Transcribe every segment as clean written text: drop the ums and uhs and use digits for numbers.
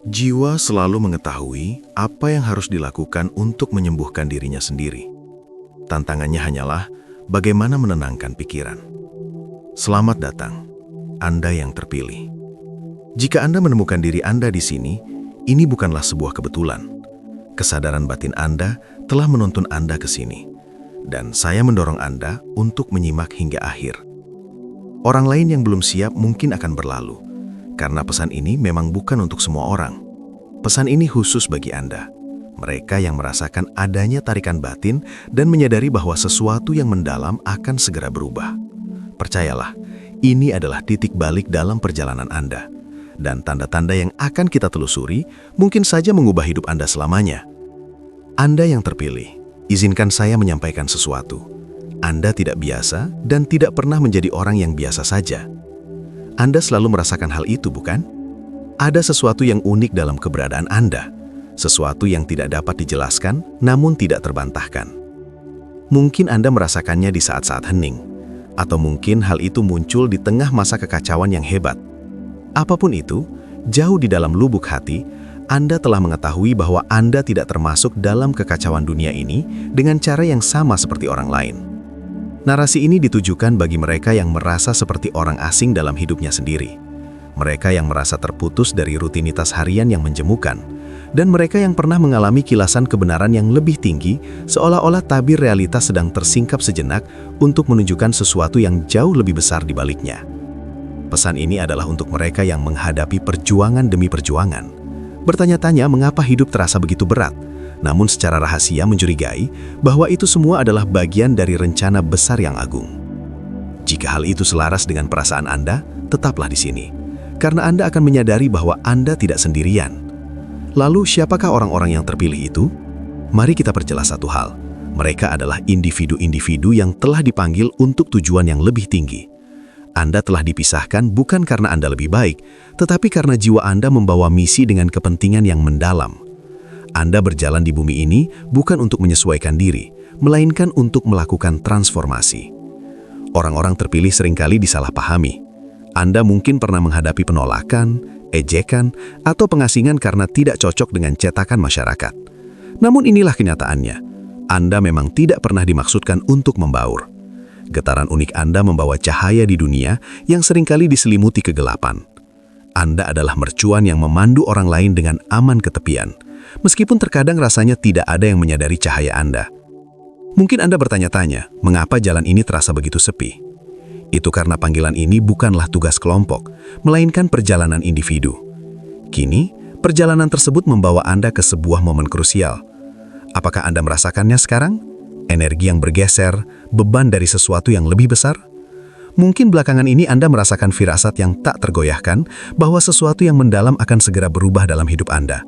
Jiwa selalu mengetahui apa yang harus dilakukan untuk menyembuhkan dirinya sendiri. Tantangannya hanyalah bagaimana menenangkan pikiran. Selamat datang, Anda yang terpilih. Jika Anda menemukan diri Anda di sini, ini bukanlah sebuah kebetulan. Kesadaran batin Anda telah menuntun Anda ke sini, dan saya mendorong Anda untuk menyimak hingga akhir. Orang lain yang belum siap mungkin akan berlalu, karena pesan ini memang bukan untuk semua orang. Pesan ini khusus bagi Anda, mereka yang merasakan adanya tarikan batin dan menyadari bahwa sesuatu yang mendalam akan segera berubah. Percayalah, ini adalah titik balik dalam perjalanan Anda. Dan tanda-tanda yang akan kita telusuri mungkin saja mengubah hidup Anda selamanya. Anda yang terpilih, izinkan saya menyampaikan sesuatu. Anda tidak biasa dan tidak pernah menjadi orang yang biasa saja. Anda selalu merasakan hal itu, bukan? Ada sesuatu yang unik dalam keberadaan Anda, sesuatu yang tidak dapat dijelaskan namun tidak terbantahkan. Mungkin Anda merasakannya di saat-saat hening, atau mungkin hal itu muncul di tengah masa kekacauan yang hebat. Apapun itu, jauh di dalam lubuk hati, Anda telah mengetahui bahwa Anda tidak termasuk dalam kekacauan dunia ini dengan cara yang sama seperti orang lain. Narasi ini ditujukan bagi mereka yang merasa seperti orang asing dalam hidupnya sendiri. Mereka yang merasa terputus dari rutinitas harian yang menjemukan, dan mereka yang pernah mengalami kilasan kebenaran yang lebih tinggi, seolah-olah tabir realitas sedang tersingkap sejenak untuk menunjukkan sesuatu yang jauh lebih besar di baliknya. Pesan ini adalah untuk mereka yang menghadapi perjuangan demi perjuangan, bertanya-tanya mengapa hidup terasa begitu berat, namun secara rahasia mencurigai bahwa itu semua adalah bagian dari rencana besar yang agung. Jika hal itu selaras dengan perasaan Anda, tetaplah di sini, karena Anda akan menyadari bahwa Anda tidak sendirian. Lalu siapakah orang-orang yang terpilih itu? Mari kita perjelas satu hal. Mereka adalah individu-individu yang telah dipanggil untuk tujuan yang lebih tinggi. Anda telah dipisahkan bukan karena Anda lebih baik, tetapi karena jiwa Anda membawa misi dengan kepentingan yang mendalam. Anda berjalan di bumi ini bukan untuk menyesuaikan diri, melainkan untuk melakukan transformasi. Orang-orang terpilih seringkali disalahpahami. Anda mungkin pernah menghadapi penolakan, ejekan, atau pengasingan karena tidak cocok dengan cetakan masyarakat. Namun inilah kenyataannya. Anda memang tidak pernah dimaksudkan untuk membaur. Getaran unik Anda membawa cahaya di dunia yang seringkali diselimuti kegelapan. Anda adalah mercuan yang memandu orang lain dengan aman ke tepian, meskipun terkadang rasanya tidak ada yang menyadari cahaya Anda. Mungkin Anda bertanya-tanya, mengapa jalan ini terasa begitu sepi? Itu karena panggilan ini bukanlah tugas kelompok, melainkan perjalanan individu. Kini, perjalanan tersebut membawa Anda ke sebuah momen krusial. Apakah Anda merasakannya sekarang? Energi yang bergeser, beban dari sesuatu yang lebih besar? Mungkin belakangan ini Anda merasakan firasat yang tak tergoyahkan bahwa sesuatu yang mendalam akan segera berubah dalam hidup Anda.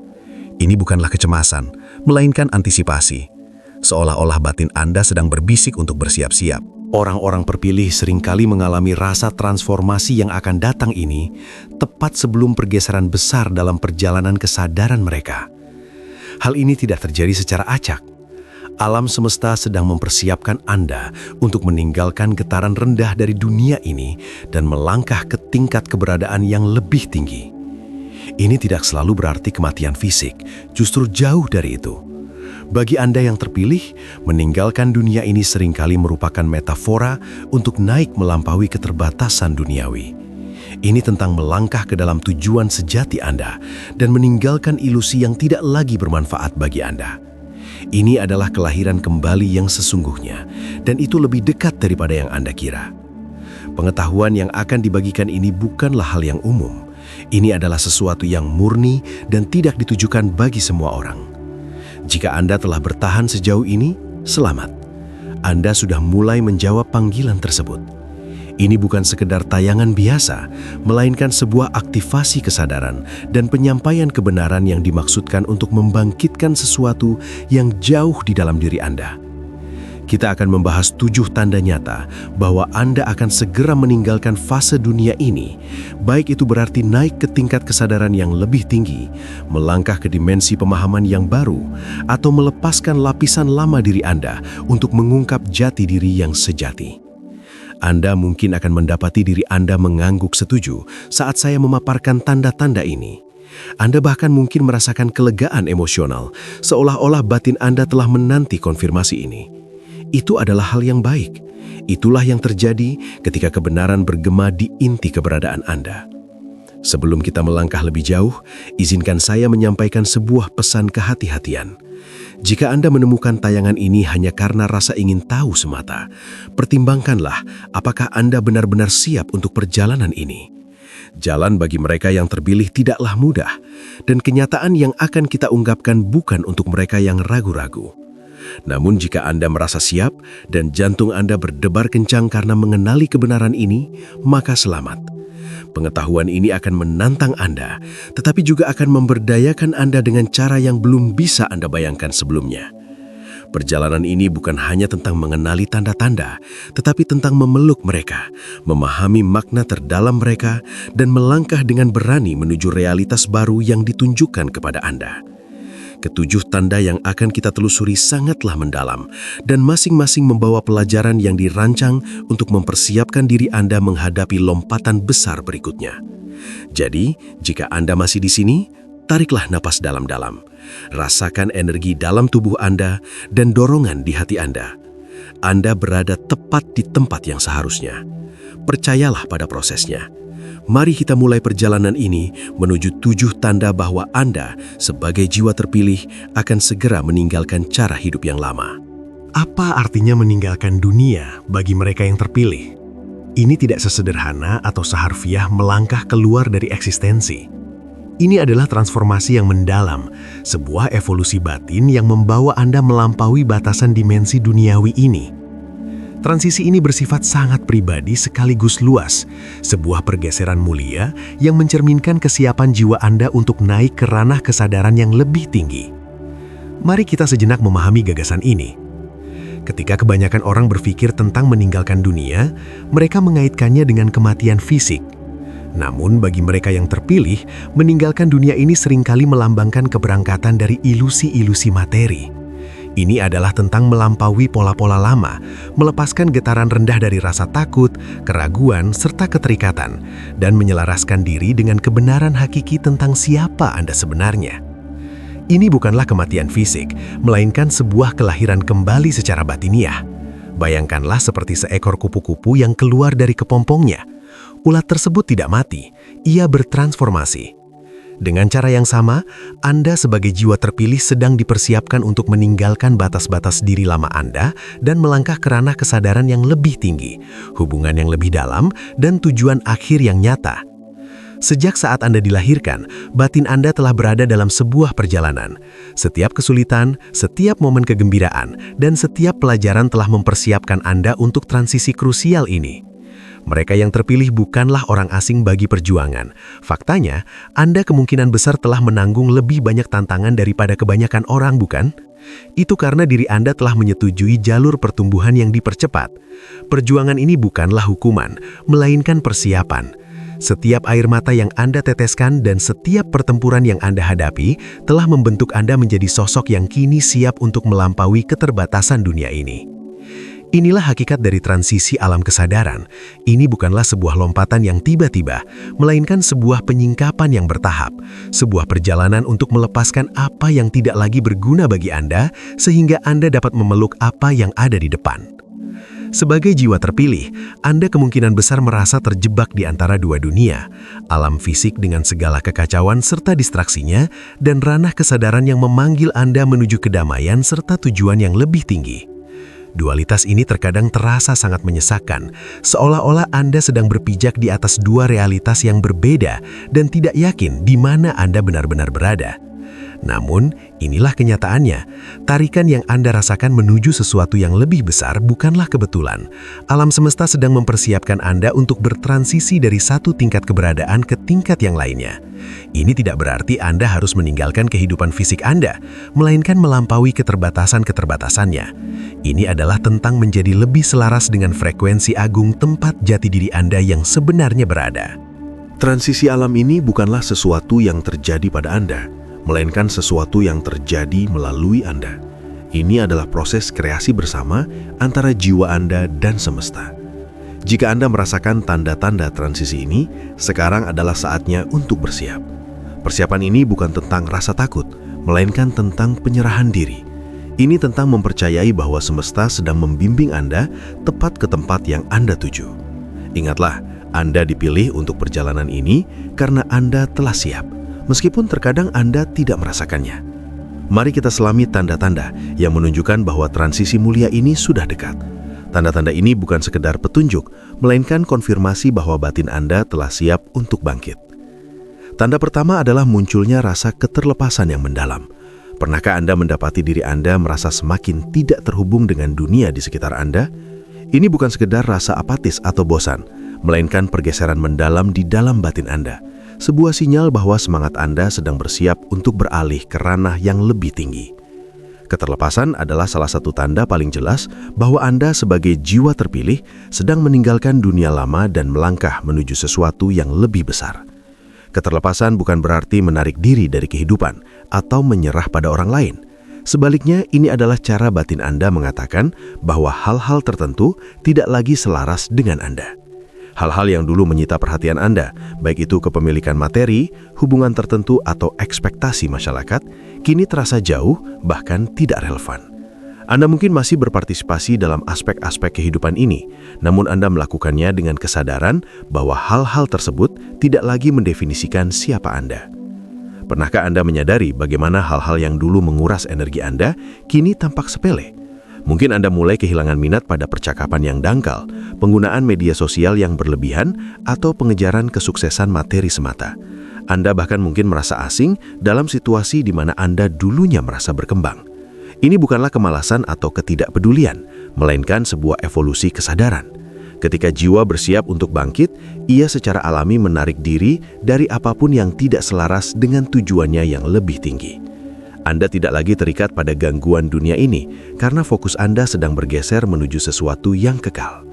Ini bukanlah kecemasan, melainkan antisipasi. Seolah-olah batin Anda sedang berbisik untuk bersiap-siap. Orang-orang terpilih seringkali mengalami rasa transformasi yang akan datang ini tepat sebelum pergeseran besar dalam perjalanan kesadaran mereka. Hal ini tidak terjadi secara acak. Alam semesta sedang mempersiapkan Anda untuk meninggalkan getaran rendah dari dunia ini dan melangkah ke tingkat keberadaan yang lebih tinggi. Ini tidak selalu berarti kematian fisik, justru jauh dari itu. Bagi Anda yang terpilih, meninggalkan dunia ini seringkali merupakan metafora untuk naik melampaui keterbatasan duniawi. Ini tentang melangkah ke dalam tujuan sejati Anda dan meninggalkan ilusi yang tidak lagi bermanfaat bagi Anda. Ini adalah kelahiran kembali yang sesungguhnya, dan itu lebih dekat daripada yang Anda kira. Pengetahuan yang akan dibagikan ini bukanlah hal yang umum. Ini adalah sesuatu yang murni dan tidak ditujukan bagi semua orang. Jika Anda telah bertahan sejauh ini, selamat. Anda sudah mulai menjawab panggilan tersebut. Ini bukan sekedar tayangan biasa, melainkan sebuah aktivasi kesadaran dan penyampaian kebenaran yang dimaksudkan untuk membangkitkan sesuatu yang jauh di dalam diri Anda. Kita akan membahas 7 tanda nyata bahwa Anda akan segera meninggalkan fase dunia ini, baik itu berarti naik ke tingkat kesadaran yang lebih tinggi, melangkah ke dimensi pemahaman yang baru, atau melepaskan lapisan lama diri Anda untuk mengungkap jati diri yang sejati. Anda mungkin akan mendapati diri Anda mengangguk setuju saat saya memaparkan tanda-tanda ini. Anda bahkan mungkin merasakan kelegaan emosional, seolah-olah batin Anda telah menanti konfirmasi ini. Itu adalah hal yang baik. Itulah yang terjadi ketika kebenaran bergema di inti keberadaan Anda. Sebelum kita melangkah lebih jauh, izinkan saya menyampaikan sebuah pesan kehati-hatian. Jika Anda menemukan tayangan ini hanya karena rasa ingin tahu semata, pertimbangkanlah apakah Anda benar-benar siap untuk perjalanan ini. Jalan bagi mereka yang terpilih tidaklah mudah, dan kenyataan yang akan kita ungkapkan bukan untuk mereka yang ragu-ragu. Namun jika Anda merasa siap dan jantung Anda berdebar kencang karena mengenali kebenaran ini, maka selamat. Pengetahuan ini akan menantang Anda, tetapi juga akan memberdayakan Anda dengan cara yang belum bisa Anda bayangkan sebelumnya. Perjalanan ini bukan hanya tentang mengenali tanda-tanda, tetapi tentang memeluk mereka, memahami makna terdalam mereka, dan melangkah dengan berani menuju realitas baru yang ditunjukkan kepada Anda. Ketujuh tanda yang akan kita telusuri sangatlah mendalam, dan masing-masing membawa pelajaran yang dirancang untuk mempersiapkan diri Anda menghadapi lompatan besar berikutnya. Jadi, jika Anda masih di sini, tariklah napas dalam-dalam. Rasakan energi dalam tubuh Anda dan dorongan di hati Anda. Anda berada tepat di tempat yang seharusnya. Percayalah pada prosesnya. Mari kita mulai perjalanan ini menuju 7 tanda bahwa Anda sebagai jiwa terpilih akan segera meninggalkan cara hidup yang lama. Apa artinya meninggalkan dunia bagi mereka yang terpilih? Ini tidak sesederhana atau seharfiah melangkah keluar dari eksistensi. Ini adalah transformasi yang mendalam, sebuah evolusi batin yang membawa Anda melampaui batasan dimensi duniawi ini. Transisi ini bersifat sangat pribadi sekaligus luas, sebuah pergeseran mulia yang mencerminkan kesiapan jiwa Anda untuk naik ke ranah kesadaran yang lebih tinggi. Mari kita sejenak memahami gagasan ini. Ketika kebanyakan orang berpikir tentang meninggalkan dunia, mereka mengaitkannya dengan kematian fisik. Namun bagi mereka yang terpilih, meninggalkan dunia ini seringkali melambangkan keberangkatan dari ilusi-ilusi materi. Ini adalah tentang melampaui pola-pola lama, melepaskan getaran rendah dari rasa takut, keraguan, serta keterikatan, dan menyelaraskan diri dengan kebenaran hakiki tentang siapa Anda sebenarnya. Ini bukanlah kematian fisik, melainkan sebuah kelahiran kembali secara batiniah. Bayangkanlah seperti seekor kupu-kupu yang keluar dari kepompongnya. Ulat tersebut tidak mati, ia bertransformasi. Dengan cara yang sama, Anda sebagai jiwa terpilih sedang dipersiapkan untuk meninggalkan batas-batas diri lama Anda dan melangkah ke ranah kesadaran yang lebih tinggi, hubungan yang lebih dalam, dan tujuan akhir yang nyata. Sejak saat Anda dilahirkan, batin Anda telah berada dalam sebuah perjalanan. Setiap kesulitan, setiap momen kegembiraan, dan setiap pelajaran telah mempersiapkan Anda untuk transisi krusial ini. Mereka yang terpilih bukanlah orang asing bagi perjuangan. Faktanya, Anda kemungkinan besar telah menanggung lebih banyak tantangan daripada kebanyakan orang, bukan? Itu karena diri Anda telah menyetujui jalur pertumbuhan yang dipercepat. Perjuangan ini bukanlah hukuman, melainkan persiapan. Setiap air mata yang Anda teteskan dan setiap pertempuran yang Anda hadapi telah membentuk Anda menjadi sosok yang kini siap untuk melampaui keterbatasan dunia ini. Inilah hakikat dari transisi alam kesadaran. Ini bukanlah sebuah lompatan yang tiba-tiba, melainkan sebuah penyingkapan yang bertahap, sebuah perjalanan untuk melepaskan apa yang tidak lagi berguna bagi Anda, sehingga Anda dapat memeluk apa yang ada di depan. Sebagai jiwa terpilih, Anda kemungkinan besar merasa terjebak di antara dua dunia, alam fisik dengan segala kekacauan serta distraksinya, dan ranah kesadaran yang memanggil Anda menuju kedamaian serta tujuan yang lebih tinggi. Dualitas ini terkadang terasa sangat menyesakkan, seolah-olah Anda sedang berpijak di atas dua realitas yang berbeda dan tidak yakin di mana Anda benar-benar berada. Namun, inilah kenyataannya. Tarikan yang Anda rasakan menuju sesuatu yang lebih besar bukanlah kebetulan. Alam semesta sedang mempersiapkan Anda untuk bertransisi dari satu tingkat keberadaan ke tingkat yang lainnya. Ini tidak berarti Anda harus meninggalkan kehidupan fisik Anda, melainkan melampaui keterbatasan-keterbatasannya. Ini adalah tentang menjadi lebih selaras dengan frekuensi agung tempat jati diri Anda yang sebenarnya berada. Transisi alam ini bukanlah sesuatu yang terjadi pada Anda, melainkan sesuatu yang terjadi melalui Anda. Ini adalah proses kreasi bersama antara jiwa Anda dan semesta. Jika Anda merasakan tanda-tanda transisi ini, sekarang adalah saatnya untuk bersiap. Persiapan ini bukan tentang rasa takut, melainkan tentang penyerahan diri. Ini tentang mempercayai bahwa semesta sedang membimbing Anda tepat ke tempat yang Anda tuju. Ingatlah, Anda dipilih untuk perjalanan ini karena Anda telah siap, meskipun terkadang Anda tidak merasakannya. Mari kita selami tanda-tanda yang menunjukkan bahwa transisi mulia ini sudah dekat. Tanda-tanda ini bukan sekedar petunjuk, melainkan konfirmasi bahwa batin Anda telah siap untuk bangkit. Tanda pertama adalah munculnya rasa keterlepasan yang mendalam. Pernahkah Anda mendapati diri Anda merasa semakin tidak terhubung dengan dunia di sekitar Anda? Ini bukan sekedar rasa apatis atau bosan, melainkan pergeseran mendalam di dalam batin Anda. Sebuah sinyal bahwa semangat Anda sedang bersiap untuk beralih ke ranah yang lebih tinggi. Keterlepasan adalah salah satu tanda paling jelas bahwa Anda sebagai jiwa terpilih sedang meninggalkan dunia lama dan melangkah menuju sesuatu yang lebih besar. Keterlepasan bukan berarti menarik diri dari kehidupan atau menyerah pada orang lain. Sebaliknya, ini adalah cara batin Anda mengatakan bahwa hal-hal tertentu tidak lagi selaras dengan Anda. Hal-hal yang dulu menyita perhatian Anda, baik itu kepemilikan materi, hubungan tertentu, atau ekspektasi masyarakat, kini terasa jauh, bahkan tidak relevan. Anda mungkin masih berpartisipasi dalam aspek-aspek kehidupan ini, namun Anda melakukannya dengan kesadaran bahwa hal-hal tersebut tidak lagi mendefinisikan siapa Anda. Pernahkah Anda menyadari bagaimana hal-hal yang dulu menguras energi Anda kini tampak sepele? Mungkin Anda mulai kehilangan minat pada percakapan yang dangkal, penggunaan media sosial yang berlebihan, atau pengejaran kesuksesan materi semata. Anda bahkan mungkin merasa asing dalam situasi di mana Anda dulunya merasa berkembang. Ini bukanlah kemalasan atau ketidakpedulian, melainkan sebuah evolusi kesadaran. Ketika jiwa bersiap untuk bangkit, ia secara alami menarik diri dari apapun yang tidak selaras dengan tujuannya yang lebih tinggi. Anda tidak lagi terikat pada gangguan dunia ini karena fokus Anda sedang bergeser menuju sesuatu yang kekal.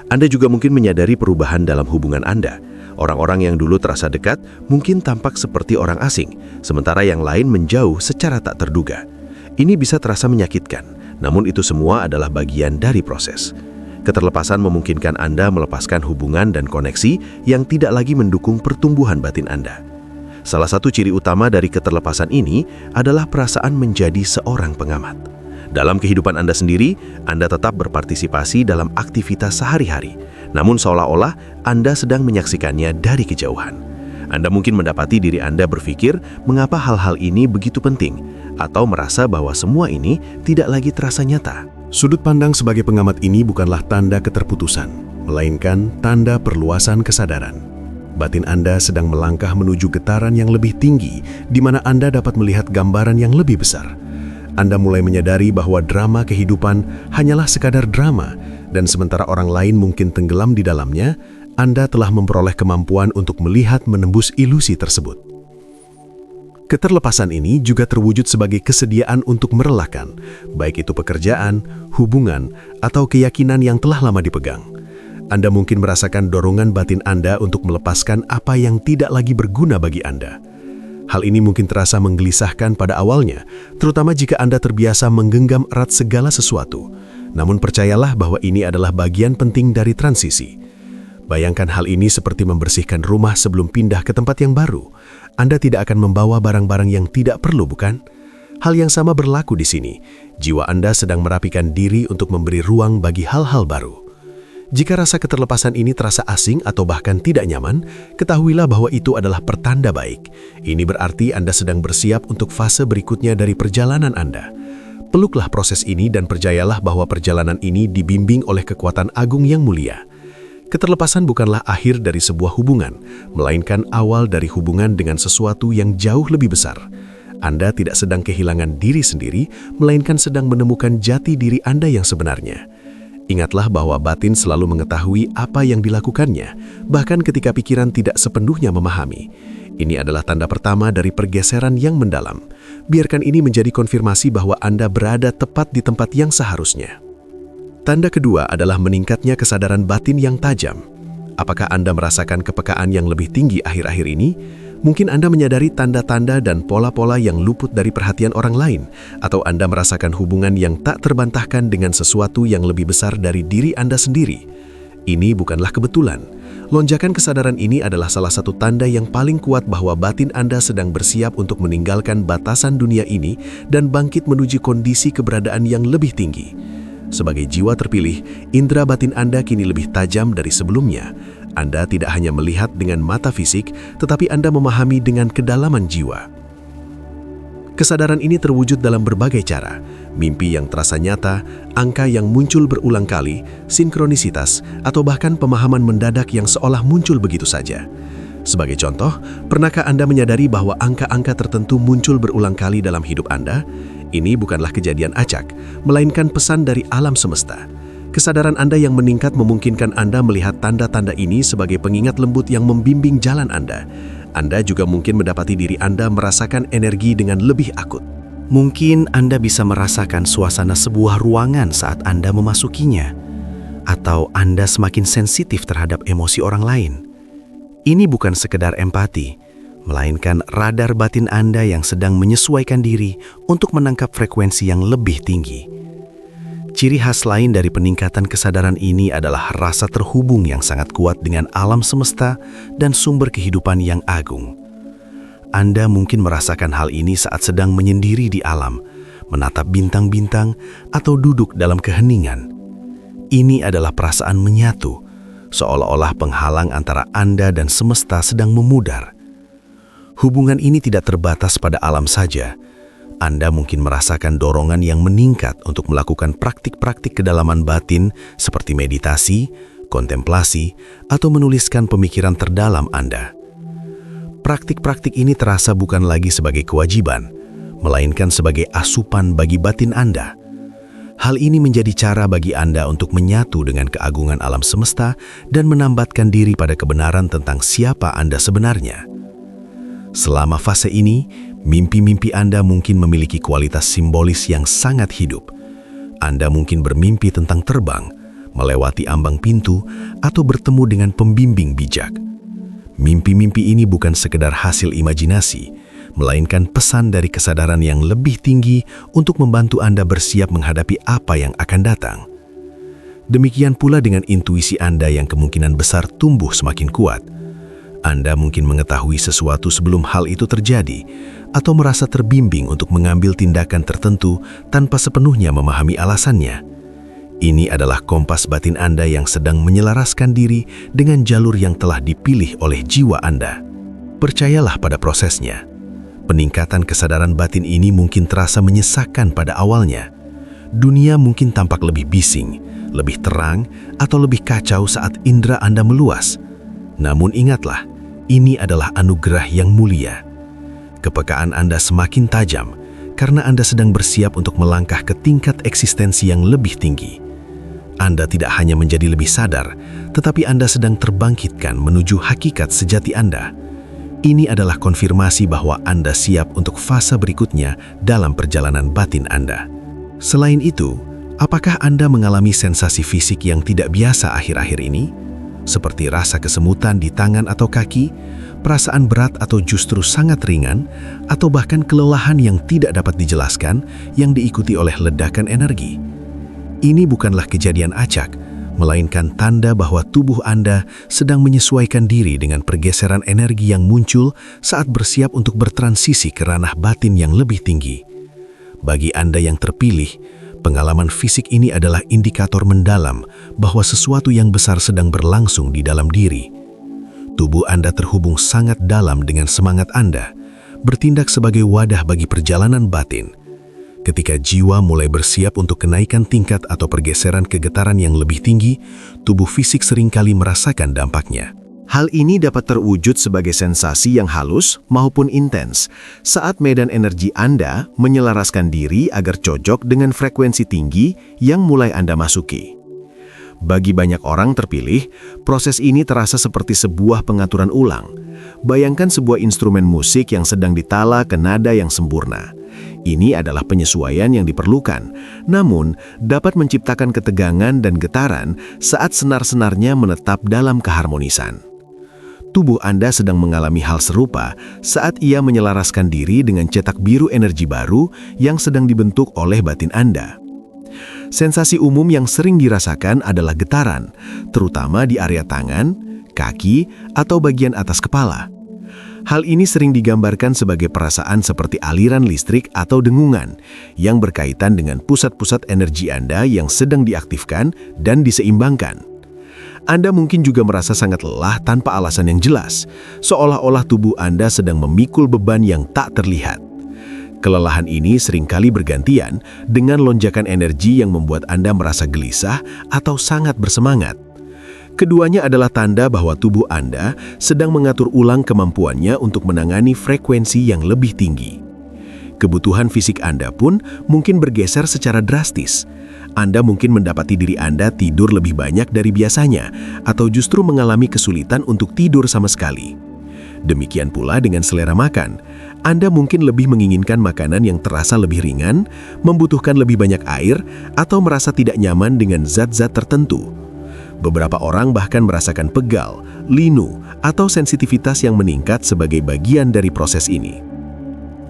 Anda juga mungkin menyadari perubahan dalam hubungan Anda. Orang-orang yang dulu terasa dekat mungkin tampak seperti orang asing, sementara yang lain menjauh secara tak terduga. Ini bisa terasa menyakitkan, namun itu semua adalah bagian dari proses. Keterlepasan memungkinkan Anda melepaskan hubungan dan koneksi yang tidak lagi mendukung pertumbuhan batin Anda. Salah satu ciri utama dari keterlepasan ini adalah perasaan menjadi seorang pengamat. Dalam kehidupan Anda sendiri, Anda tetap berpartisipasi dalam aktivitas sehari-hari, namun seolah-olah Anda sedang menyaksikannya dari kejauhan. Anda mungkin mendapati diri Anda berpikir mengapa hal-hal ini begitu penting, atau merasa bahwa semua ini tidak lagi terasa nyata. Sudut pandang sebagai pengamat ini bukanlah tanda keterputusan, melainkan tanda perluasan kesadaran. Batin Anda sedang melangkah menuju getaran yang lebih tinggi, di mana Anda dapat melihat gambaran yang lebih besar. Anda mulai menyadari bahwa drama kehidupan hanyalah sekadar drama, dan sementara orang lain mungkin tenggelam di dalamnya, Anda telah memperoleh kemampuan untuk melihat menembus ilusi tersebut. Keterlepasan ini juga terwujud sebagai kesediaan untuk merelakan, baik itu pekerjaan, hubungan, atau keyakinan yang telah lama dipegang. Anda mungkin merasakan dorongan batin Anda untuk melepaskan apa yang tidak lagi berguna bagi Anda. Hal ini mungkin terasa menggelisahkan pada awalnya, terutama jika Anda terbiasa menggenggam erat segala sesuatu. Namun percayalah bahwa ini adalah bagian penting dari transisi. Bayangkan hal ini seperti membersihkan rumah sebelum pindah ke tempat yang baru. Anda tidak akan membawa barang-barang yang tidak perlu, bukan? Hal yang sama berlaku di sini. Jiwa Anda sedang merapikan diri untuk memberi ruang bagi hal-hal baru. Jika rasa keterlepasan ini terasa asing atau bahkan tidak nyaman, ketahuilah bahwa itu adalah pertanda baik. Ini berarti Anda sedang bersiap untuk fase berikutnya dari perjalanan Anda. Peluklah proses ini dan percayalah bahwa perjalanan ini dibimbing oleh kekuatan agung yang mulia. Keterlepasan bukanlah akhir dari sebuah hubungan, melainkan awal dari hubungan dengan sesuatu yang jauh lebih besar. Anda tidak sedang kehilangan diri sendiri, melainkan sedang menemukan jati diri Anda yang sebenarnya. Ingatlah bahwa batin selalu mengetahui apa yang dilakukannya, bahkan ketika pikiran tidak sepenuhnya memahami. Ini adalah tanda pertama dari pergeseran yang mendalam. Biarkan ini menjadi konfirmasi bahwa Anda berada tepat di tempat yang seharusnya. Tanda kedua adalah meningkatnya kesadaran batin yang tajam. Apakah Anda merasakan kepekaan yang lebih tinggi akhir-akhir ini? Mungkin Anda menyadari tanda-tanda dan pola-pola yang luput dari perhatian orang lain, atau Anda merasakan hubungan yang tak terbantahkan dengan sesuatu yang lebih besar dari diri Anda sendiri. Ini bukanlah kebetulan. Lonjakan kesadaran ini adalah salah satu tanda yang paling kuat bahwa batin Anda sedang bersiap untuk meninggalkan batasan dunia ini dan bangkit menuju kondisi keberadaan yang lebih tinggi. Sebagai jiwa terpilih, indera batin Anda kini lebih tajam dari sebelumnya. Anda tidak hanya melihat dengan mata fisik, tetapi Anda memahami dengan kedalaman jiwa. Kesadaran ini terwujud dalam berbagai cara, mimpi yang terasa nyata, angka yang muncul berulang kali, sinkronisitas, atau bahkan pemahaman mendadak yang seolah muncul begitu saja. Sebagai contoh, pernahkah Anda menyadari bahwa angka-angka tertentu muncul berulang kali dalam hidup Anda? Ini bukanlah kejadian acak, melainkan pesan dari alam semesta. Kesadaran Anda yang meningkat memungkinkan Anda melihat tanda-tanda ini sebagai pengingat lembut yang membimbing jalan Anda. Anda juga mungkin mendapati diri Anda merasakan energi dengan lebih akut. Mungkin Anda bisa merasakan suasana sebuah ruangan saat Anda memasukinya, atau Anda semakin sensitif terhadap emosi orang lain. Ini bukan sekedar empati, melainkan radar batin Anda yang sedang menyesuaikan diri untuk menangkap frekuensi yang lebih tinggi. Ciri khas lain dari peningkatan kesadaran ini adalah rasa terhubung yang sangat kuat dengan alam semesta dan sumber kehidupan yang agung. Anda mungkin merasakan hal ini saat sedang menyendiri di alam, menatap bintang-bintang, atau duduk dalam keheningan. Ini adalah perasaan menyatu, seolah-olah penghalang antara Anda dan semesta sedang memudar. Hubungan ini tidak terbatas pada alam saja. Anda mungkin merasakan dorongan yang meningkat untuk melakukan praktik-praktik kedalaman batin seperti meditasi, kontemplasi, atau menuliskan pemikiran terdalam Anda. Praktik-praktik ini terasa bukan lagi sebagai kewajiban, melainkan sebagai asupan bagi batin Anda. Hal ini menjadi cara bagi Anda untuk menyatu dengan keagungan alam semesta dan menambatkan diri pada kebenaran tentang siapa Anda sebenarnya. Selama fase ini, mimpi-mimpi Anda mungkin memiliki kualitas simbolis yang sangat hidup. Anda mungkin bermimpi tentang terbang, melewati ambang pintu, atau bertemu dengan pembimbing bijak. Mimpi-mimpi ini bukan sekedar hasil imajinasi, melainkan pesan dari kesadaran yang lebih tinggi untuk membantu Anda bersiap menghadapi apa yang akan datang. Demikian pula dengan intuisi Anda yang kemungkinan besar tumbuh semakin kuat. Anda mungkin mengetahui sesuatu sebelum hal itu terjadi, atau merasa terbimbing untuk mengambil tindakan tertentu tanpa sepenuhnya memahami alasannya. Ini adalah kompas batin Anda yang sedang menyelaraskan diri dengan jalur yang telah dipilih oleh jiwa Anda. Percayalah pada prosesnya. Peningkatan kesadaran batin ini mungkin terasa menyesakkan pada awalnya. Dunia mungkin tampak lebih bising, lebih terang, atau lebih kacau saat indera Anda meluas. Namun ingatlah, ini adalah anugerah yang mulia. Kepekaan Anda semakin tajam karena Anda sedang bersiap untuk melangkah ke tingkat eksistensi yang lebih tinggi. Anda tidak hanya menjadi lebih sadar, tetapi Anda sedang terbangkitkan menuju hakikat sejati Anda. Ini adalah konfirmasi bahwa Anda siap untuk fase berikutnya dalam perjalanan batin Anda. Selain itu, apakah Anda mengalami sensasi fisik yang tidak biasa akhir-akhir ini? Seperti rasa kesemutan di tangan atau kaki, perasaan berat atau justru sangat ringan, atau bahkan kelelahan yang tidak dapat dijelaskan yang diikuti oleh ledakan energi. Ini bukanlah kejadian acak, melainkan tanda bahwa tubuh Anda sedang menyesuaikan diri dengan pergeseran energi yang muncul saat bersiap untuk bertransisi ke ranah batin yang lebih tinggi. Bagi Anda yang terpilih, pengalaman fisik ini adalah indikator mendalam bahwa sesuatu yang besar sedang berlangsung di dalam diri. Tubuh Anda terhubung sangat dalam dengan semangat Anda, bertindak sebagai wadah bagi perjalanan batin. Ketika jiwa mulai bersiap untuk kenaikan tingkat atau pergeseran kegetaran yang lebih tinggi, tubuh fisik seringkali merasakan dampaknya. Hal ini dapat terwujud sebagai sensasi yang halus maupun intens saat medan energi Anda menyelaraskan diri agar cocok dengan frekuensi tinggi yang mulai Anda masuki. Bagi banyak orang terpilih, proses ini terasa seperti sebuah pengaturan ulang. Bayangkan sebuah instrumen musik yang sedang ditala ke nada yang sempurna. Ini adalah penyesuaian yang diperlukan, namun dapat menciptakan ketegangan dan getaran saat senar-senarnya menetap dalam keharmonisan. Tubuh Anda sedang mengalami hal serupa saat ia menyelaraskan diri dengan cetak biru energi baru yang sedang dibentuk oleh batin Anda. Sensasi umum yang sering dirasakan adalah getaran, terutama di area tangan, kaki, atau bagian atas kepala. Hal ini sering digambarkan sebagai perasaan seperti aliran listrik atau dengungan yang berkaitan dengan pusat-pusat energi Anda yang sedang diaktifkan dan diseimbangkan. Anda mungkin juga merasa sangat lelah tanpa alasan yang jelas, seolah-olah tubuh Anda sedang memikul beban yang tak terlihat. Kelelahan ini seringkali bergantian dengan lonjakan energi yang membuat Anda merasa gelisah atau sangat bersemangat. Keduanya adalah tanda bahwa tubuh Anda sedang mengatur ulang kemampuannya untuk menangani frekuensi yang lebih tinggi. Kebutuhan fisik Anda pun mungkin bergeser secara drastis. Anda mungkin mendapati diri Anda tidur lebih banyak dari biasanya, atau justru mengalami kesulitan untuk tidur sama sekali. Demikian pula dengan selera makan. Anda mungkin lebih menginginkan makanan yang terasa lebih ringan, membutuhkan lebih banyak air, atau merasa tidak nyaman dengan zat-zat tertentu. Beberapa orang bahkan merasakan pegal, linu, atau sensitivitas yang meningkat sebagai bagian dari proses ini.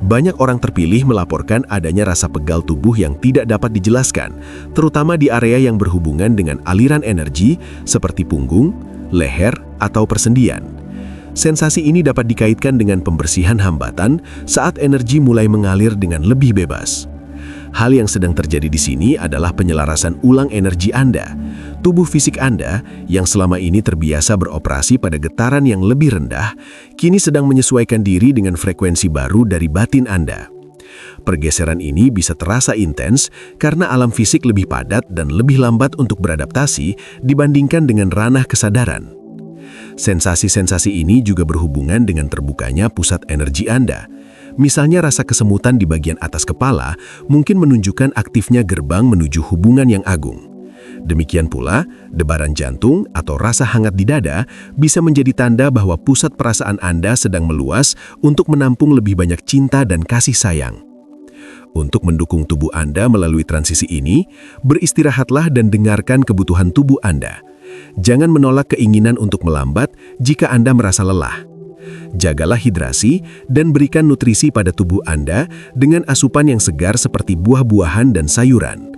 Banyak orang terpilih melaporkan adanya rasa pegal tubuh yang tidak dapat dijelaskan, terutama di area yang berhubungan dengan aliran energi seperti punggung, leher, atau persendian. Sensasi ini dapat dikaitkan dengan pembersihan hambatan saat energi mulai mengalir dengan lebih bebas. Hal yang sedang terjadi di sini adalah penyelarasan ulang energi Anda. Tubuh fisik Anda yang selama ini terbiasa beroperasi pada getaran yang lebih rendah, kini sedang menyesuaikan diri dengan frekuensi baru dari batin Anda. Pergeseran ini bisa terasa intens karena alam fisik lebih padat dan lebih lambat untuk beradaptasi dibandingkan dengan ranah kesadaran. Sensasi-sensasi ini juga berhubungan dengan terbukanya pusat energi Anda. Misalnya rasa kesemutan di bagian atas kepala mungkin menunjukkan aktifnya gerbang menuju hubungan yang agung. Demikian pula, debaran jantung atau rasa hangat di dada bisa menjadi tanda bahwa pusat perasaan Anda sedang meluas untuk menampung lebih banyak cinta dan kasih sayang. Untuk mendukung tubuh Anda melalui transisi ini, beristirahatlah dan dengarkan kebutuhan tubuh Anda. Jangan menolak keinginan untuk melambat jika Anda merasa lelah. Jagalah hidrasi dan berikan nutrisi pada tubuh Anda dengan asupan yang segar seperti buah-buahan dan sayuran.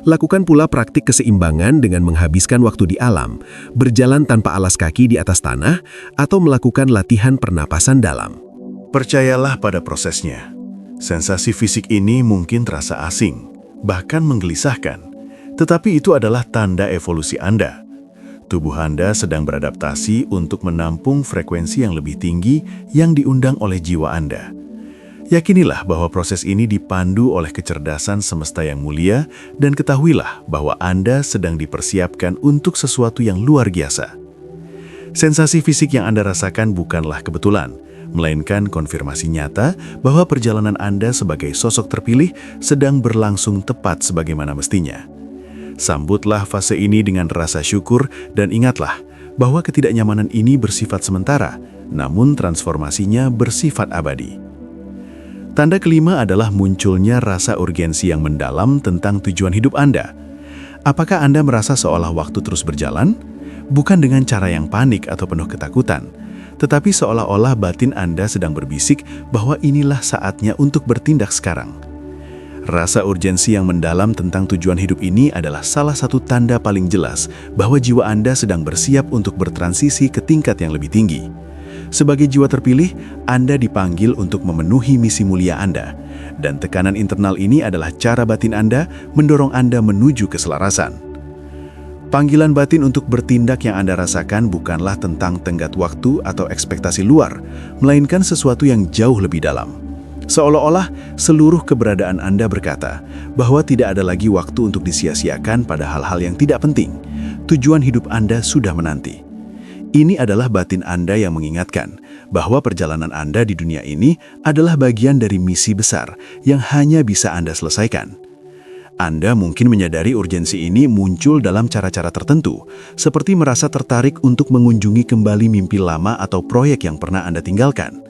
Lakukan pula praktik keseimbangan dengan menghabiskan waktu di alam, berjalan tanpa alas kaki di atas tanah, atau melakukan latihan pernapasan dalam. Percayalah pada prosesnya. Sensasi fisik ini mungkin terasa asing, bahkan menggelisahkan, tetapi itu adalah tanda evolusi Anda. Tubuh Anda sedang beradaptasi untuk menampung frekuensi yang lebih tinggi yang diundang oleh jiwa Anda. Yakinilah bahwa proses ini dipandu oleh kecerdasan semesta yang mulia dan ketahuilah bahwa Anda sedang dipersiapkan untuk sesuatu yang luar biasa. Sensasi fisik yang Anda rasakan bukanlah kebetulan, melainkan konfirmasi nyata bahwa perjalanan Anda sebagai sosok terpilih sedang berlangsung tepat sebagaimana mestinya. Sambutlah fase ini dengan rasa syukur dan ingatlah bahwa ketidaknyamanan ini bersifat sementara, namun transformasinya bersifat abadi. Tanda kelima adalah munculnya rasa urgensi yang mendalam tentang tujuan hidup Anda. Apakah Anda merasa seolah waktu terus berjalan? Bukan dengan cara yang panik atau penuh ketakutan, tetapi seolah-olah batin Anda sedang berbisik bahwa inilah saatnya untuk bertindak sekarang. Rasa urgensi yang mendalam tentang tujuan hidup ini adalah salah satu tanda paling jelas bahwa jiwa Anda sedang bersiap untuk bertransisi ke tingkat yang lebih tinggi. Sebagai jiwa terpilih, Anda dipanggil untuk memenuhi misi mulia Anda, dan tekanan internal ini adalah cara batin Anda mendorong Anda menuju keselarasan. Panggilan batin untuk bertindak yang Anda rasakan bukanlah tentang tenggat waktu atau ekspektasi luar, melainkan sesuatu yang jauh lebih dalam. Seolah-olah seluruh keberadaan Anda berkata bahwa tidak ada lagi waktu untuk disia-siakan pada hal-hal yang tidak penting. Tujuan hidup Anda sudah menanti. Ini adalah batin Anda yang mengingatkan bahwa perjalanan Anda di dunia ini adalah bagian dari misi besar yang hanya bisa Anda selesaikan. Anda mungkin menyadari urgensi ini muncul dalam cara-cara tertentu, seperti merasa tertarik untuk mengunjungi kembali mimpi lama atau proyek yang pernah Anda tinggalkan.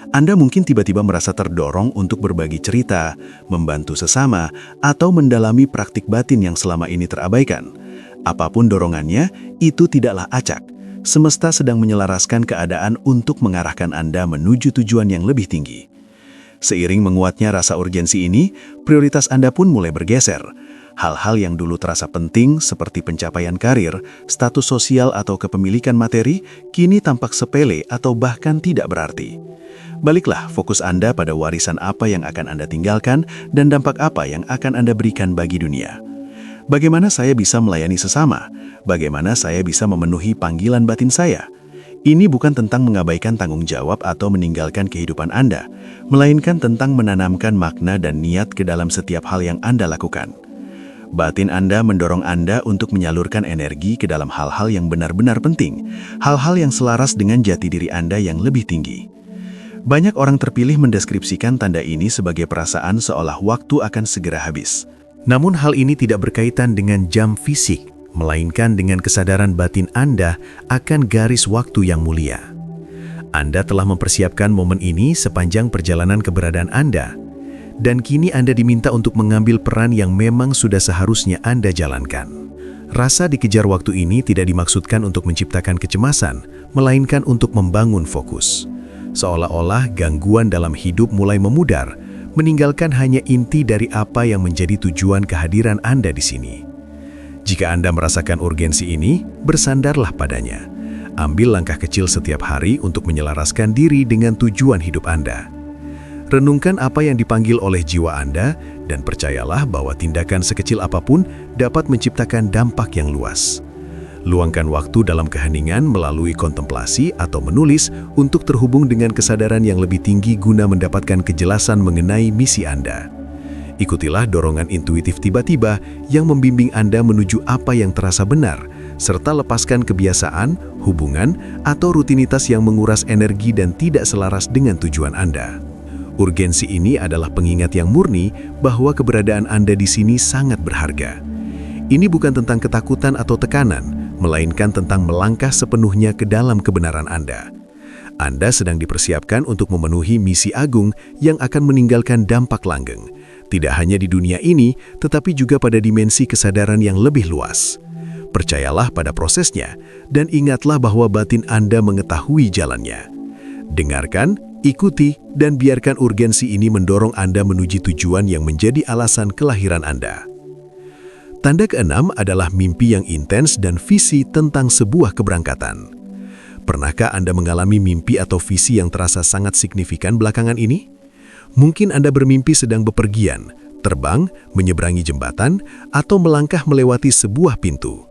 Anda mungkin tiba-tiba merasa terdorong untuk berbagi cerita, membantu sesama, atau mendalami praktik batin yang selama ini terabaikan. Apapun dorongannya, itu tidaklah acak. Semesta sedang menyelaraskan keadaan untuk mengarahkan Anda menuju tujuan yang lebih tinggi. Seiring menguatnya rasa urgensi ini, prioritas Anda pun mulai bergeser. Hal-hal yang dulu terasa penting seperti pencapaian karir, status sosial atau kepemilikan materi, kini tampak sepele atau bahkan tidak berarti. Baliklah fokus Anda pada warisan apa yang akan Anda tinggalkan dan dampak apa yang akan Anda berikan bagi dunia. Bagaimana saya bisa melayani sesama? Bagaimana saya bisa memenuhi panggilan batin saya? Ini bukan tentang mengabaikan tanggung jawab atau meninggalkan kehidupan Anda, melainkan tentang menanamkan makna dan niat ke dalam setiap hal yang Anda lakukan. Batin Anda mendorong Anda untuk menyalurkan energi ke dalam hal-hal yang benar-benar penting, hal-hal yang selaras dengan jati diri Anda yang lebih tinggi. Banyak orang terpilih mendeskripsikan tanda ini sebagai perasaan seolah waktu akan segera habis. Namun hal ini tidak berkaitan dengan jam fisik, melainkan dengan kesadaran batin Anda akan garis waktu yang mulia. Anda telah mempersiapkan momen ini sepanjang perjalanan keberadaan Anda. Dan kini Anda diminta untuk mengambil peran yang memang sudah seharusnya Anda jalankan. Rasa dikejar waktu ini tidak dimaksudkan untuk menciptakan kecemasan, melainkan untuk membangun fokus. Seolah-olah gangguan dalam hidup mulai memudar, meninggalkan hanya inti dari apa yang menjadi tujuan kehadiran Anda di sini. Jika Anda merasakan urgensi ini, bersandarlah padanya. Ambil langkah kecil setiap hari untuk menyelaraskan diri dengan tujuan hidup Anda. Renungkan apa yang dipanggil oleh jiwa Anda, dan percayalah bahwa tindakan sekecil apapun dapat menciptakan dampak yang luas. Luangkan waktu dalam keheningan melalui kontemplasi atau menulis untuk terhubung dengan kesadaran yang lebih tinggi guna mendapatkan kejelasan mengenai misi Anda. Ikutilah dorongan intuitif tiba-tiba yang membimbing Anda menuju apa yang terasa benar, serta lepaskan kebiasaan, hubungan, atau rutinitas yang menguras energi dan tidak selaras dengan tujuan Anda. Urgensi ini adalah pengingat yang murni bahwa keberadaan Anda di sini sangat berharga. Ini bukan tentang ketakutan atau tekanan, melainkan tentang melangkah sepenuhnya ke dalam kebenaran Anda. Anda sedang dipersiapkan untuk memenuhi misi agung yang akan meninggalkan dampak langgeng, tidak hanya di dunia ini, tetapi juga pada dimensi kesadaran yang lebih luas. Percayalah pada prosesnya, dan ingatlah bahwa batin Anda mengetahui jalannya. Dengarkan, ikuti, dan biarkan urgensi ini mendorong Anda menuju tujuan yang menjadi alasan kelahiran Anda. Tanda keenam adalah mimpi yang intens dan visi tentang sebuah keberangkatan. Pernahkah Anda mengalami mimpi atau visi yang terasa sangat signifikan belakangan ini? Mungkin Anda bermimpi sedang bepergian, terbang, menyeberangi jembatan, atau melangkah melewati sebuah pintu.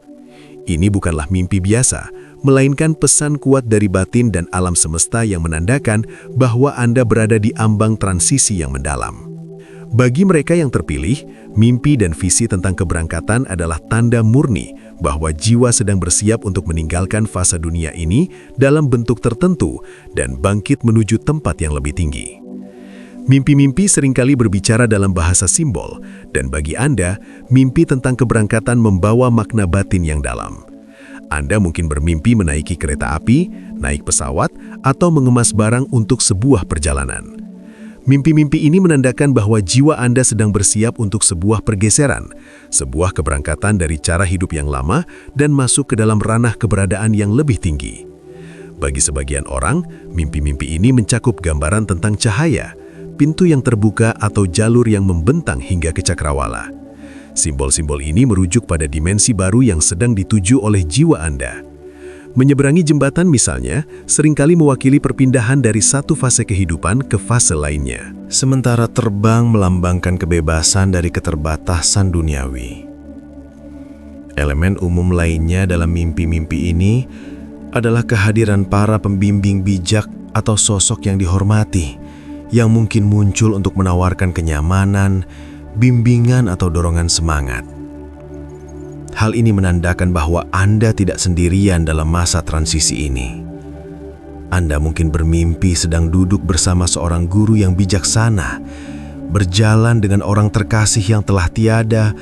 Ini bukanlah mimpi biasa, melainkan pesan kuat dari batin dan alam semesta yang menandakan bahwa Anda berada di ambang transisi yang mendalam. Bagi mereka yang terpilih, mimpi dan visi tentang keberangkatan adalah tanda murni bahwa jiwa sedang bersiap untuk meninggalkan fase dunia ini dalam bentuk tertentu dan bangkit menuju tempat yang lebih tinggi. Mimpi-mimpi seringkali berbicara dalam bahasa simbol, dan bagi Anda, mimpi tentang keberangkatan membawa makna batin yang dalam. Anda mungkin bermimpi menaiki kereta api, naik pesawat, atau mengemas barang untuk sebuah perjalanan. Mimpi-mimpi ini menandakan bahwa jiwa Anda sedang bersiap untuk sebuah pergeseran, sebuah keberangkatan dari cara hidup yang lama dan masuk ke dalam ranah keberadaan yang lebih tinggi. Bagi sebagian orang, mimpi-mimpi ini mencakup gambaran tentang cahaya, pintu yang terbuka atau jalur yang membentang hingga ke cakrawala. Simbol-simbol ini merujuk pada dimensi baru yang sedang dituju oleh jiwa Anda. Menyeberangi jembatan misalnya, seringkali mewakili perpindahan dari satu fase kehidupan ke fase lainnya. Sementara terbang melambangkan kebebasan dari keterbatasan duniawi. Elemen umum lainnya dalam mimpi-mimpi ini adalah kehadiran para pembimbing bijak atau sosok yang dihormati, yang mungkin muncul untuk menawarkan kenyamanan, bimbingan atau dorongan semangat. Hal ini menandakan bahwa Anda tidak sendirian dalam masa transisi ini. Anda mungkin bermimpi sedang duduk bersama seorang guru yang bijaksana, berjalan dengan orang terkasih yang telah tiada,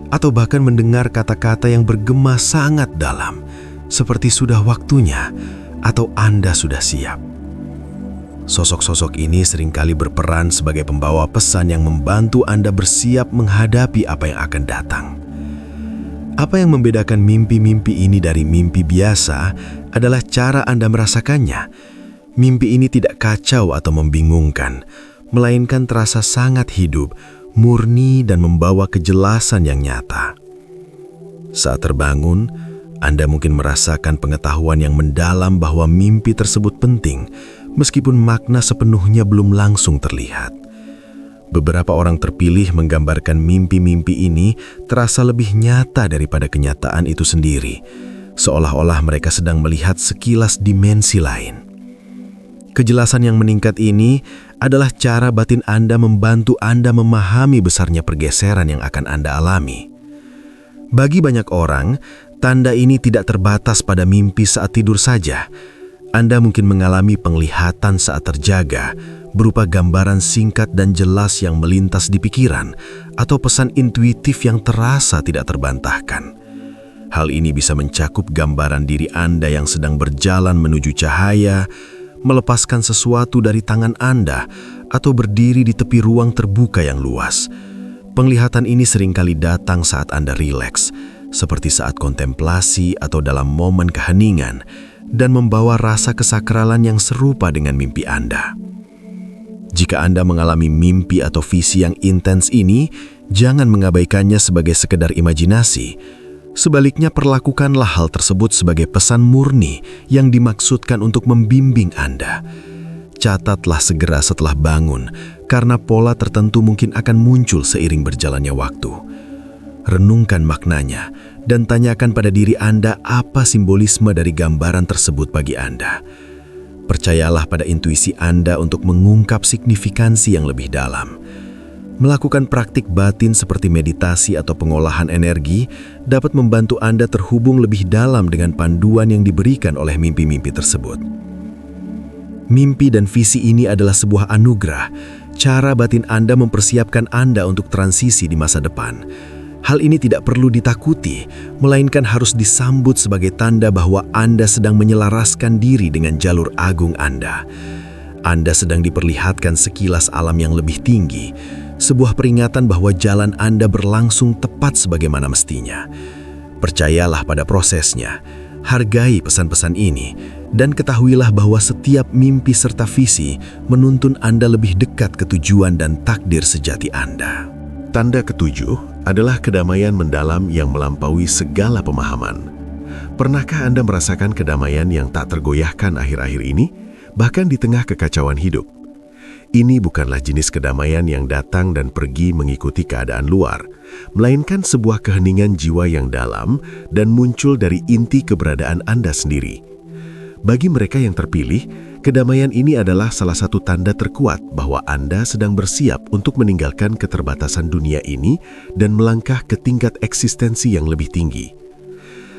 atau bahkan mendengar kata-kata yang bergema sangat dalam, seperti sudah waktunya atau Anda sudah siap. Sosok-sosok ini seringkali berperan sebagai pembawa pesan yang membantu Anda bersiap menghadapi apa yang akan datang. Apa yang membedakan mimpi-mimpi ini dari mimpi biasa adalah cara Anda merasakannya. Mimpi ini tidak kacau atau membingungkan, melainkan terasa sangat hidup, murni dan membawa kejelasan yang nyata. Saat terbangun, Anda mungkin merasakan pengetahuan yang mendalam bahwa mimpi tersebut penting, meskipun makna sepenuhnya belum langsung terlihat. Beberapa orang terpilih menggambarkan mimpi-mimpi ini terasa lebih nyata daripada kenyataan itu sendiri, seolah-olah mereka sedang melihat sekilas dimensi lain. Kejelasan yang meningkat ini adalah cara batin Anda membantu Anda memahami besarnya pergeseran yang akan Anda alami. Bagi banyak orang, tanda ini tidak terbatas pada mimpi saat tidur saja. Anda mungkin mengalami penglihatan saat terjaga, berupa gambaran singkat dan jelas yang melintas di pikiran, atau pesan intuitif yang terasa tidak terbantahkan. Hal ini bisa mencakup gambaran diri Anda yang sedang berjalan menuju cahaya, melepaskan sesuatu dari tangan Anda, atau berdiri di tepi ruang terbuka yang luas. Penglihatan ini seringkali datang saat Anda rileks, seperti saat kontemplasi atau dalam momen keheningan, dan membawa rasa kesakralan yang serupa dengan mimpi Anda. Jika Anda mengalami mimpi atau visi yang intens ini, jangan mengabaikannya sebagai sekedar imajinasi. Sebaliknya, perlakukanlah hal tersebut sebagai pesan murni yang dimaksudkan untuk membimbing Anda. Catatlah segera setelah bangun, karena pola tertentu mungkin akan muncul seiring berjalannya waktu. Renungkan maknanya dan tanyakan pada diri Anda apa simbolisme dari gambaran tersebut bagi Anda. Percayalah pada intuisi Anda untuk mengungkap signifikansi yang lebih dalam. Melakukan praktik batin seperti meditasi atau pengolahan energi dapat membantu Anda terhubung lebih dalam dengan panduan yang diberikan oleh mimpi-mimpi tersebut. Mimpi dan visi ini adalah sebuah anugerah, cara batin Anda mempersiapkan Anda untuk transisi di masa depan. Hal ini tidak perlu ditakuti, melainkan harus disambut sebagai tanda bahwa Anda sedang menyelaraskan diri dengan jalur agung Anda. Anda sedang diperlihatkan sekilas alam yang lebih tinggi, sebuah peringatan bahwa jalan Anda berlangsung tepat sebagaimana mestinya. Percayalah pada prosesnya, hargai pesan-pesan ini, dan ketahuilah bahwa setiap mimpi serta visi menuntun Anda lebih dekat ke tujuan dan takdir sejati Anda. Tanda ketujuh adalah kedamaian mendalam yang melampaui segala pemahaman. Pernahkah Anda merasakan kedamaian yang tak tergoyahkan akhir-akhir ini, bahkan di tengah kekacauan hidup? Ini bukanlah jenis kedamaian yang datang dan pergi mengikuti keadaan luar, melainkan sebuah keheningan jiwa yang dalam dan muncul dari inti keberadaan Anda sendiri. Bagi mereka yang terpilih, kedamaian ini adalah salah satu tanda terkuat bahwa Anda sedang bersiap untuk meninggalkan keterbatasan dunia ini dan melangkah ke tingkat eksistensi yang lebih tinggi.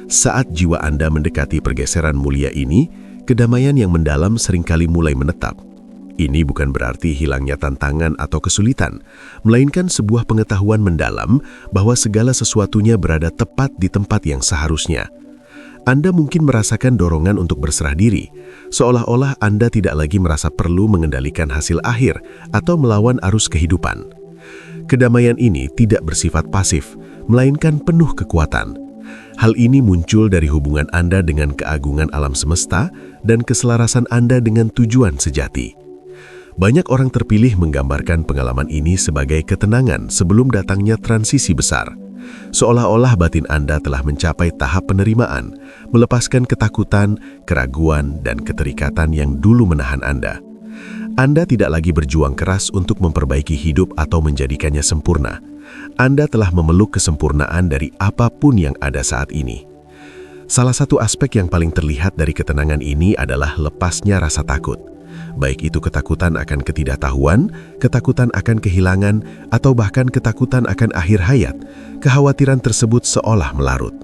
Saat jiwa Anda mendekati pergeseran mulia ini, kedamaian yang mendalam seringkali mulai menetap. Ini bukan berarti hilangnya tantangan atau kesulitan, melainkan sebuah pengetahuan mendalam bahwa segala sesuatunya berada tepat di tempat yang seharusnya. Anda mungkin merasakan dorongan untuk berserah diri, seolah-olah Anda tidak lagi merasa perlu mengendalikan hasil akhir atau melawan arus kehidupan. Kedamaian ini tidak bersifat pasif, melainkan penuh kekuatan. Hal ini muncul dari hubungan Anda dengan keagungan alam semesta dan keselarasan Anda dengan tujuan sejati. Banyak orang terpilih menggambarkan pengalaman ini sebagai ketenangan sebelum datangnya transisi besar. Seolah-olah batin Anda telah mencapai tahap penerimaan, melepaskan ketakutan, keraguan, dan keterikatan yang dulu menahan Anda. Anda tidak lagi berjuang keras untuk memperbaiki hidup atau menjadikannya sempurna. Anda telah memeluk kesempurnaan dari apapun yang ada saat ini. Salah satu aspek yang paling terlihat dari ketenangan ini adalah lepasnya rasa takut. Baik itu ketakutan akan ketidaktahuan, ketakutan akan kehilangan, atau bahkan ketakutan akan akhir hayat, kekhawatiran tersebut seolah melarut.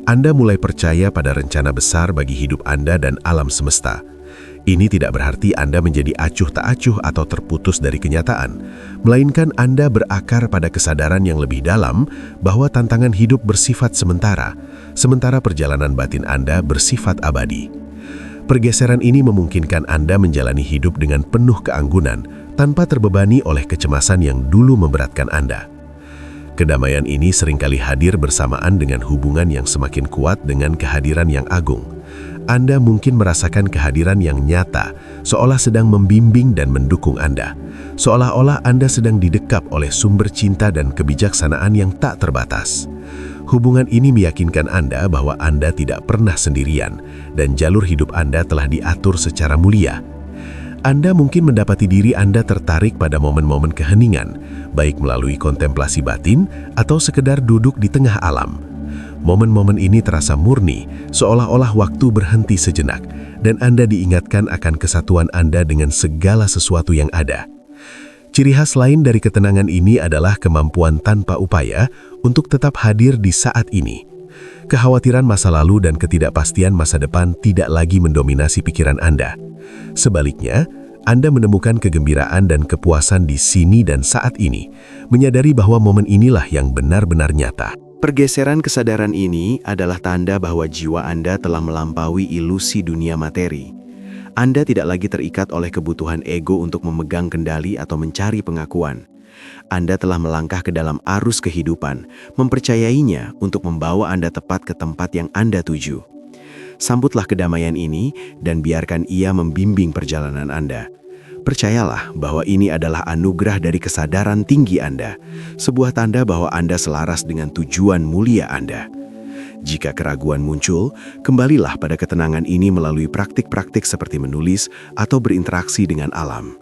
Anda mulai percaya pada rencana besar bagi hidup Anda dan alam semesta. Ini tidak berarti Anda menjadi acuh tak acuh atau terputus dari kenyataan, melainkan Anda berakar pada kesadaran yang lebih dalam bahwa tantangan hidup bersifat sementara, sementara perjalanan batin Anda bersifat abadi. Pergeseran ini memungkinkan Anda menjalani hidup dengan penuh keanggunan tanpa terbebani oleh kecemasan yang dulu memberatkan Anda. Kedamaian ini seringkali hadir bersamaan dengan hubungan yang semakin kuat dengan kehadiran yang agung. Anda mungkin merasakan kehadiran yang nyata, seolah sedang membimbing dan mendukung Anda. Seolah-olah Anda sedang didekap oleh sumber cinta dan kebijaksanaan yang tak terbatas. Hubungan ini meyakinkan Anda bahwa Anda tidak pernah sendirian, dan jalur hidup Anda telah diatur secara mulia. Anda mungkin mendapati diri Anda tertarik pada momen-momen keheningan, baik melalui kontemplasi batin atau sekedar duduk di tengah alam. Momen-momen ini terasa murni, seolah-olah waktu berhenti sejenak, dan Anda diingatkan akan kesatuan Anda dengan segala sesuatu yang ada. Ciri khas lain dari ketenangan ini adalah kemampuan tanpa upaya untuk tetap hadir di saat ini. Kekhawatiran masa lalu dan ketidakpastian masa depan tidak lagi mendominasi pikiran Anda. Sebaliknya, Anda menemukan kegembiraan dan kepuasan di sini dan saat ini, menyadari bahwa momen inilah yang benar-benar nyata. Pergeseran kesadaran ini adalah tanda bahwa jiwa Anda telah melampaui ilusi dunia materi. Anda tidak lagi terikat oleh kebutuhan ego untuk memegang kendali atau mencari pengakuan. Anda telah melangkah ke dalam arus kehidupan, mempercayainya untuk membawa Anda tepat ke tempat yang Anda tuju. Sambutlah kedamaian ini dan biarkan ia membimbing perjalanan Anda. Percayalah bahwa ini adalah anugerah dari kesadaran tinggi Anda, sebuah tanda bahwa Anda selaras dengan tujuan mulia Anda. Jika keraguan muncul, kembalilah pada ketenangan ini melalui praktik-praktik seperti menulis atau berinteraksi dengan alam.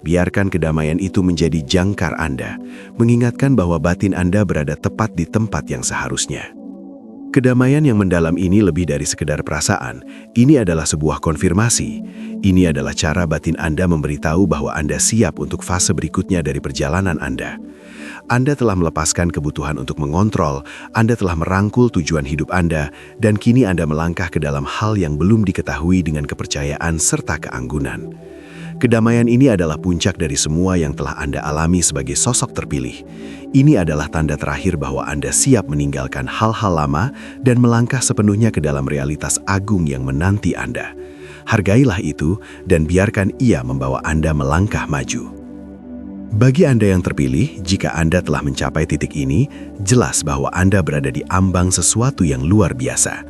Biarkan kedamaian itu menjadi jangkar Anda, mengingatkan bahwa batin Anda berada tepat di tempat yang seharusnya. Kedamaian yang mendalam ini lebih dari sekedar perasaan. Ini adalah sebuah konfirmasi. Ini adalah cara batin Anda memberitahu bahwa Anda siap untuk fase berikutnya dari perjalanan Anda. Anda telah melepaskan kebutuhan untuk mengontrol, Anda telah merangkul tujuan hidup Anda, dan kini Anda melangkah ke dalam hal yang belum diketahui dengan kepercayaan serta keanggunan. Kedamaian ini adalah puncak dari semua yang telah Anda alami sebagai sosok terpilih. Ini adalah tanda terakhir bahwa Anda siap meninggalkan hal-hal lama dan melangkah sepenuhnya ke dalam realitas agung yang menanti Anda. Hargailah itu dan biarkan ia membawa Anda melangkah maju. Bagi Anda yang terpilih, jika Anda telah mencapai titik ini, jelas bahwa Anda berada di ambang sesuatu yang luar biasa.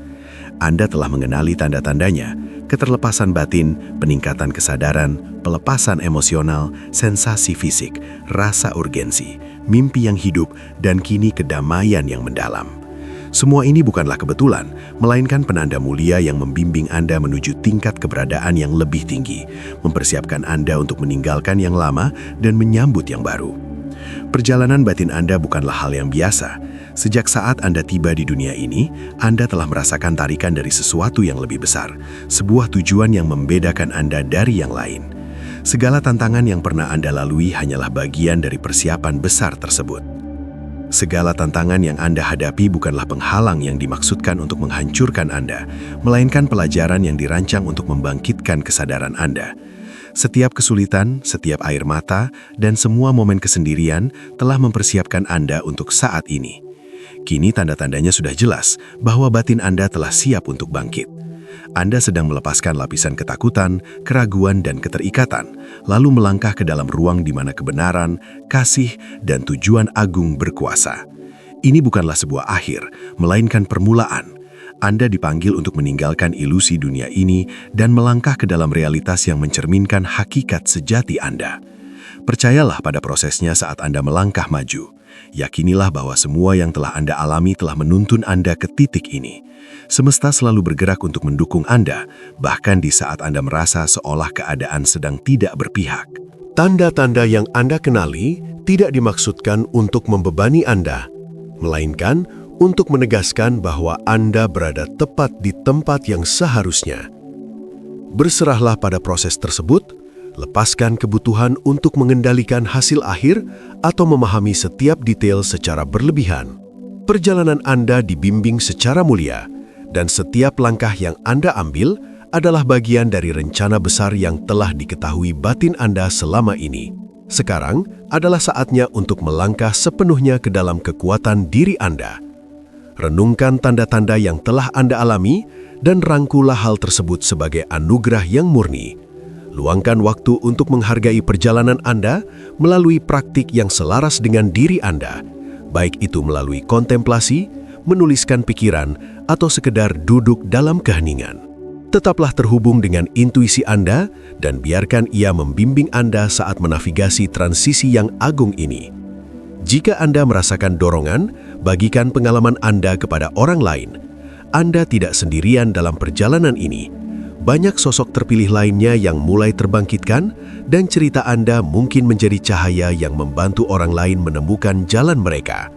Anda telah mengenali tanda-tandanya, keterlepasan batin, peningkatan kesadaran, pelepasan emosional, sensasi fisik, rasa urgensi, mimpi yang hidup, dan kini kedamaian yang mendalam. Semua ini bukanlah kebetulan, melainkan penanda mulia yang membimbing Anda menuju tingkat keberadaan yang lebih tinggi, mempersiapkan Anda untuk meninggalkan yang lama dan menyambut yang baru. Perjalanan batin Anda bukanlah hal yang biasa. Sejak saat Anda tiba di dunia ini, Anda telah merasakan tarikan dari sesuatu yang lebih besar, sebuah tujuan yang membedakan Anda dari yang lain. Segala tantangan yang pernah Anda lalui hanyalah bagian dari persiapan besar tersebut. Segala tantangan yang Anda hadapi bukanlah penghalang yang dimaksudkan untuk menghancurkan Anda, melainkan pelajaran yang dirancang untuk membangkitkan kesadaran Anda. Setiap kesulitan, setiap air mata, dan semua momen kesendirian telah mempersiapkan Anda untuk saat ini. Kini tanda-tandanya sudah jelas bahwa batin Anda telah siap untuk bangkit. Anda sedang melepaskan lapisan ketakutan, keraguan, dan keterikatan, lalu melangkah ke dalam ruang di mana kebenaran, kasih, dan tujuan agung berkuasa. Ini bukanlah sebuah akhir, melainkan permulaan. Anda dipanggil untuk meninggalkan ilusi dunia ini dan melangkah ke dalam realitas yang mencerminkan hakikat sejati Anda. Percayalah pada prosesnya saat Anda melangkah maju. Yakinilah bahwa semua yang telah Anda alami telah menuntun Anda ke titik ini. Semesta selalu bergerak untuk mendukung Anda, bahkan di saat Anda merasa seolah keadaan sedang tidak berpihak. Tanda-tanda yang Anda kenali tidak dimaksudkan untuk membebani Anda, melainkan untuk menegaskan bahwa Anda berada tepat di tempat yang seharusnya. Berserahlah pada proses tersebut, lepaskan kebutuhan untuk mengendalikan hasil akhir atau memahami setiap detail secara berlebihan. Perjalanan Anda dibimbing secara mulia, dan setiap langkah yang Anda ambil adalah bagian dari rencana besar yang telah diketahui batin Anda selama ini. Sekarang adalah saatnya untuk melangkah sepenuhnya ke dalam kekuatan diri Anda. Renungkan tanda-tanda yang telah Anda alami dan rangkulah hal tersebut sebagai anugerah yang murni. Luangkan waktu untuk menghargai perjalanan Anda melalui praktik yang selaras dengan diri Anda, baik itu melalui kontemplasi, menuliskan pikiran, atau sekedar duduk dalam keheningan. Tetaplah terhubung dengan intuisi Anda dan biarkan ia membimbing Anda saat menavigasi transisi yang agung ini. Jika Anda merasakan dorongan, bagikan pengalaman Anda kepada orang lain. Anda tidak sendirian dalam perjalanan ini. Banyak sosok terpilih lainnya yang mulai terbangkitkan, dan cerita Anda mungkin menjadi cahaya yang membantu orang lain menemukan jalan mereka.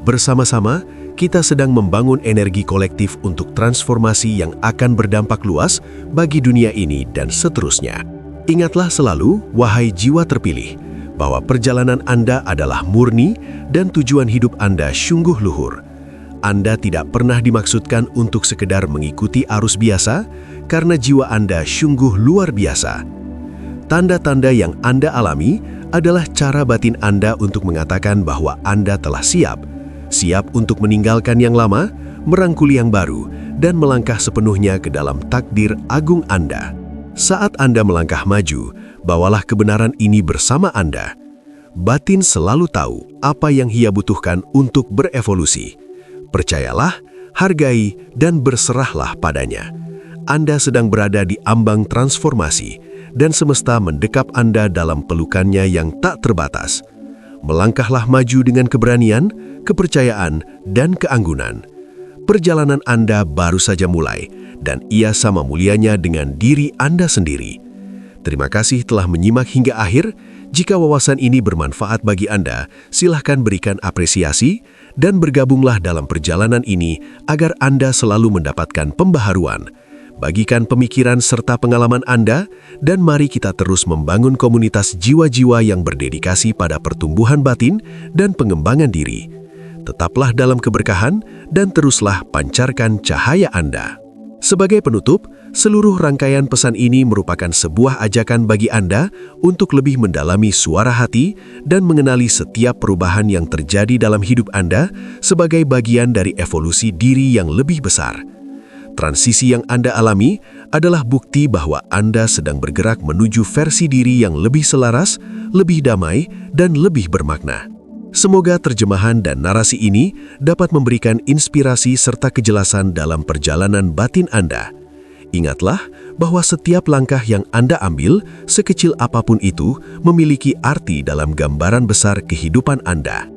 Bersama-sama, kita sedang membangun energi kolektif untuk transformasi yang akan berdampak luas bagi dunia ini dan seterusnya. Ingatlah selalu, wahai jiwa terpilih, bahwa perjalanan Anda adalah murni dan tujuan hidup Anda sungguh luhur. Anda tidak pernah dimaksudkan untuk sekedar mengikuti arus biasa, karena jiwa Anda sungguh luar biasa. Tanda-tanda yang Anda alami adalah cara batin Anda untuk mengatakan bahwa Anda telah siap untuk meninggalkan yang lama, merangkuli yang baru, dan melangkah sepenuhnya ke dalam takdir agung Anda. Saat Anda melangkah maju, bawalah kebenaran ini bersama Anda. Batin selalu tahu apa yang ia butuhkan untuk berevolusi. Percayalah, hargai, dan berserahlah padanya. Anda sedang berada di ambang transformasi, dan semesta mendekap Anda dalam pelukannya yang tak terbatas. Melangkahlah maju dengan keberanian, kepercayaan, dan keanggunan. Perjalanan Anda baru saja mulai, dan ia sama mulianya dengan diri Anda sendiri. Terima kasih telah menyimak hingga akhir. Jika wawasan ini bermanfaat bagi Anda, silahkan berikan apresiasi dan bergabunglah dalam perjalanan ini agar Anda selalu mendapatkan pembaharuan. Bagikan pemikiran serta pengalaman Anda, dan mari kita terus membangun komunitas jiwa-jiwa yang berdedikasi pada pertumbuhan batin dan pengembangan diri. Tetaplah dalam keberkahan dan teruslah pancarkan cahaya Anda. Sebagai penutup, seluruh rangkaian pesan ini merupakan sebuah ajakan bagi Anda untuk lebih mendalami suara hati dan mengenali setiap perubahan yang terjadi dalam hidup Anda sebagai bagian dari evolusi diri yang lebih besar. Transisi yang Anda alami adalah bukti bahwa Anda sedang bergerak menuju versi diri yang lebih selaras, lebih damai, dan lebih bermakna. Semoga terjemahan dan narasi ini dapat memberikan inspirasi serta kejelasan dalam perjalanan batin Anda. Ingatlah bahwa setiap langkah yang Anda ambil, sekecil apapun itu, memiliki arti dalam gambaran besar kehidupan Anda.